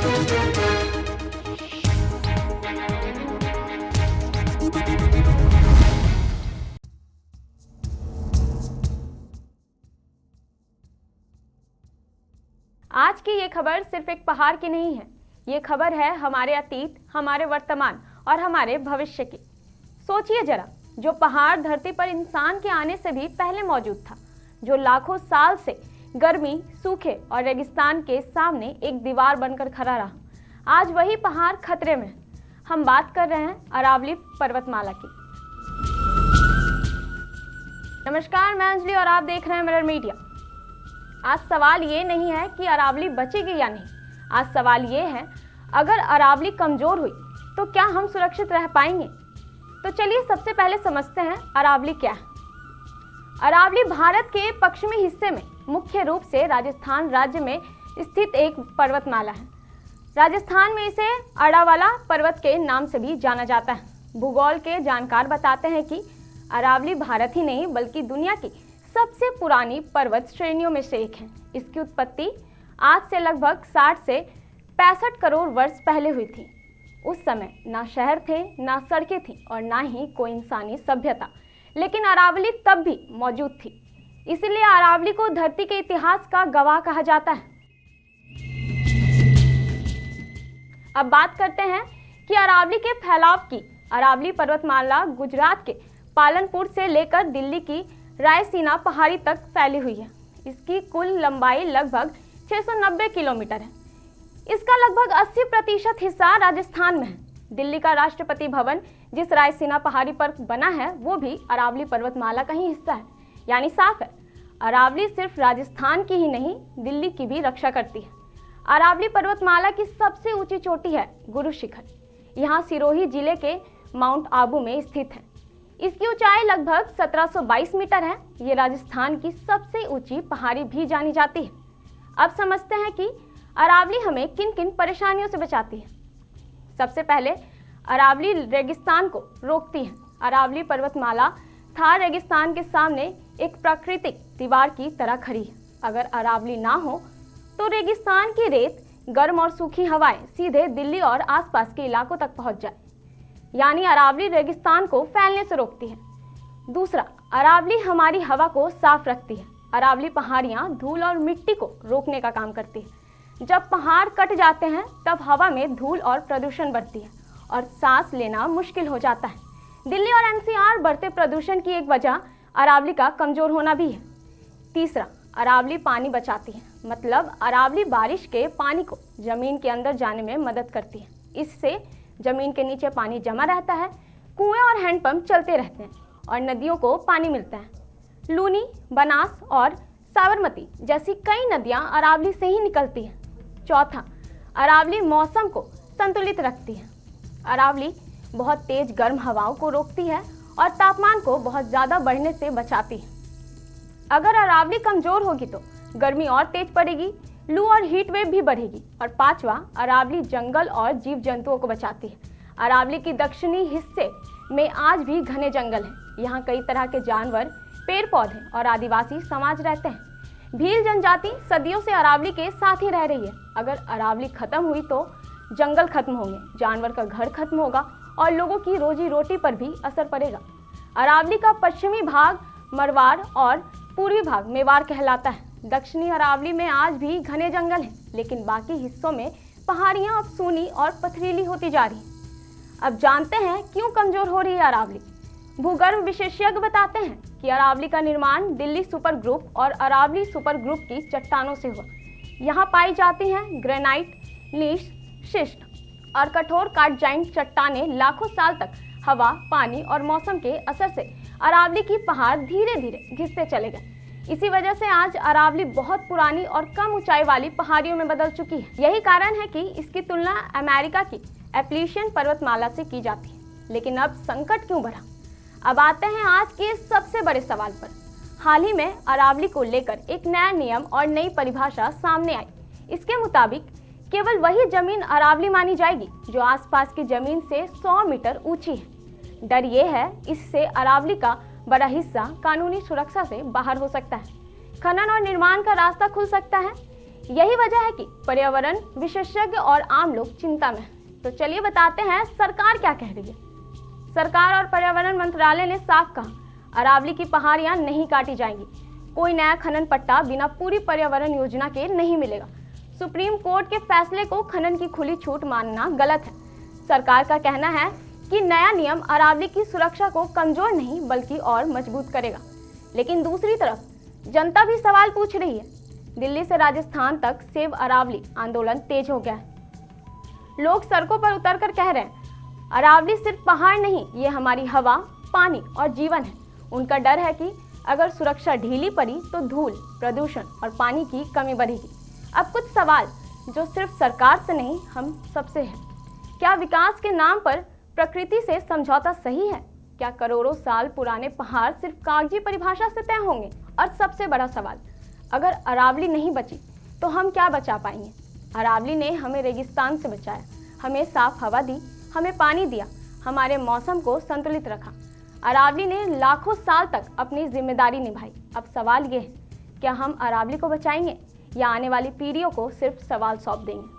आज की ये खबर सिर्फ एक पहाड़ की नहीं है, ये खबर है हमारे अतीत, हमारे वर्तमान और हमारे भविष्य की। सोचिए जरा, जो पहाड़ धरती पर इंसान के आने से भी पहले मौजूद था, जो लाखों साल से गर्मी, सूखे और रेगिस्तान के सामने एक दीवार बनकर खड़ा रहा, आज वही पहाड़ खतरे में है। हम बात कर रहे हैं अरावली पर्वतमाला की। नमस्कार, मैं अंजलि और आप देख रहे हैं मिरर मीडिया। आज सवाल ये नहीं है कि अरावली बचेगी या नहीं, आज सवाल ये है अगर अरावली कमजोर हुई तो क्या हम सुरक्षित रह पाएंगे। तो चलिए सबसे पहले समझते हैं अरावली क्या है। अरावली भारत के पश्चिमी हिस्से में मुख्य रूप से राजस्थान राज्य में स्थित एक पर्वतमाला है। राजस्थान में इसे अड़ावाला पर्वत के नाम से भी जाना जाता है। भूगोल के जानकार बताते हैं कि अरावली भारत ही नहीं बल्कि दुनिया की सबसे पुरानी पर्वत श्रेणियों में से एक है। इसकी उत्पत्ति आज से लगभग 60 से 65 करोड़ वर्ष पहले हुई थी। उस समय ना शहर थे, ना सड़कें थीं और ना ही कोई इंसानी सभ्यता, लेकिन अरावली तब भी मौजूद थी। इसलिए अरावली को धरती के इतिहास का गवाह कहा जाता है। अब बात करते हैं कि अरावली के फैलाव की। अरावली पर्वतमाला गुजरात के पालनपुर से लेकर दिल्ली की रायसीना पहाड़ी तक फैली हुई है। इसकी कुल लंबाई लगभग 690 किलोमीटर है। इसका लगभग 80% हिस्सा राजस्थान में है। दिल्ली का राष्ट्रपति भवन जिस रायसीना पहाड़ी पर बना है वो भी अरावली पर्वतमाला का ही हिस्सा है। यानी साफ है, अरावली सिर्फ राजस्थान की ही नहीं दिल्ली की भी रक्षा करती है। अरावली पर्वतमाला की सबसे ऊंची चोटी है गुरु शिखर। यहाँ सिरोही जिले के माउंट आबू में स्थित है। इसकी ऊंचाई लगभग 1722 मीटर है। ये राजस्थान की सबसे ऊंची पहाड़ी भी जानी जाती है। अब समझते हैं कि अरावली हमें किन किन परेशानियों से बचाती है। सबसे पहले अरावली रेगिस्तान को रोकती है। अरावली पर्वतमाला थार रेगिस्तान के सामने एक प्राकृतिक दीवार की तरह खड़ी है। अगर अरावली ना हो तो रेगिस्तान की रेत, गर्म और सूखी हवाएं सीधे दिल्ली और आसपास के इलाकों तक पहुंच जाए, यानी अरावली रेगिस्तान को फैलने से रोकती है। दूसरा, अरावली हमारी हवा को साफ रखती है। अरावली पहाड़ियाँ धूल और मिट्टी को रोकने का काम करती है। जब पहाड़ कट जाते हैं तब हवा में धूल और प्रदूषण बढ़ती है और सांस लेना मुश्किल हो जाता है। दिल्ली और एनसीआर बढ़ते प्रदूषण की एक वजह अरावली का कमजोर होना भी है। तीसरा, अरावली पानी बचाती है, मतलब अरावली बारिश के पानी को जमीन के अंदर जाने में मदद करती है। इससे जमीन के नीचे पानी जमा रहता है, कुएं और हैंडपंप चलते रहते हैं और नदियों को पानी मिलता है। लूनी, बनास और साबरमती जैसी कई नदियां अरावली से ही निकलती हैं। चौथा, अरावली मौसम को संतुलित रखती है। अरावली बहुत तेज गर्म हवाओं को रोकती है और तापमान को बहुत ज़्यादा बढ़ने से बचाती है। अगर अरावली कमजोर होगी तो गर्मी और तेज पड़ेगी, लू और हीट वेव भी बढ़ेगी। और पांचवा, अरावली जंगल और जीव जंतुओं को बचाती है। अरावली की दक्षिणी हिस्से में आज भी घने जंगल हैं। यहाँ कई तरह के जानवर, पेड़ पौधे और आदिवासी समाज रहते हैं। भील जनजाति सदियों से अरावली के साथ ही रह रही है। अगर अरावली खत्म हुई तो जंगल खत्म होंगे, जानवर का घर खत्म होगा और लोगों की रोजी रोटी पर भी असर पड़ेगा। अरावली का पश्चिमी भाग मरवाड़ और पूर्वी भाग मेवाड़ कहलाता है। दक्षिणी अरावली में आज भी घने जंगल हैं, लेकिन बाकी हिस्सों में पहाड़ियां अब सूनी और पथरीली होती जा रही हैं। अब जानते हैं क्यों कमजोर हो रही है अरावली। भूगर्भ विशेषज्ञ बताते हैं कि अरावली का निर्माण दिल्ली सुपर ग्रुप और अरावली सुपर ग्रुप की चट्टानों से हुआ। यहाँ पाई जाती हैं ग्रेनाइट, नीश, शिस्ट और कठोर कार्टजाइट चट्टानें। लाखों साल तक हवा, पानी और मौसम के असर से अरावली की पहाड़ धीरे धीरे घिसते चले गए। इसी वजह से आज अरावली बहुत पुरानी और कम ऊंचाई वाली पहाड़ियों में बदल चुकी है। यही कारण है कि इसकी तुलना अमेरिका की एप्लीशियन पर्वतमाला से की जाती है। लेकिन अब संकट क्यों बढ़ा? अब आते हैं आज के सबसे बड़े सवाल पर। हाल ही में अरावली को लेकर एक नया नियम और नई परिभाषा सामने आई। इसके मुताबिक केवल वही जमीन अरावली मानी जाएगी जो आसपास की जमीन से 100 मीटर ऊंची है। डर ये है इससे अरावली का बड़ा हिस्सा कानूनी सुरक्षा से बाहर हो सकता है। खनन और निर्माण का रास्ता खुल सकता है। यही वजह है कि पर्यावरण विशेषज्ञ और आम लोग चिंता में हैं। तो चलिए बताते हैं सरकार क्या कह रही है। सरकार और पर्यावरण मंत्रालय ने साफ कहा, अरावली की पहाड़ियां नहीं काटी जाएंगी। कोई नया खनन पट्टा बिना पूरी पर्यावरण योजना के नहीं मिलेगा। सुप्रीम कोर्ट के फैसले को खनन की खुली छूट मानना गलत है। सरकार का कहना है कि नया नियम अरावली की सुरक्षा को कमजोर नहीं बल्कि और मजबूत करेगा। लेकिन दूसरी तरफ जनता भी सवाल पूछ रही है। दिल्ली से राजस्थान तक सेव अरावली आंदोलन तेज हो गया है। लोग सड़कों पर उतरकर कह रहे हैं, अरावली सिर्फ पहाड़ नहीं, ये हमारी हवा, पानी और जीवन है। उनका डर है कि अगर सुरक्षा ढीली पड़ी तो धूल, प्रदूषण और पानी की कमी बढ़ेगी। अब कुछ सवाल जो सिर्फ सरकार से नहीं हम सबसे है। क्या विकास के नाम पर प्रकृति से समझौता सही है? क्या करोड़ों साल पुराने पहाड़ सिर्फ कागजी परिभाषा से तय होंगे? और सबसे बड़ा सवाल, अगर अरावली नहीं बची तो हम क्या बचा पाएंगे? अरावली ने हमें रेगिस्तान से बचाया, हमें साफ हवा दी, हमें पानी दिया, हमारे मौसम को संतुलित रखा। अरावली ने लाखों साल तक अपनी जिम्मेदारी निभाई। अब सवाल ये है, क्या हम अरावली को बचाएंगे या आने वाली पीढ़ियों को सिर्फ सवाल सौंप देंगे?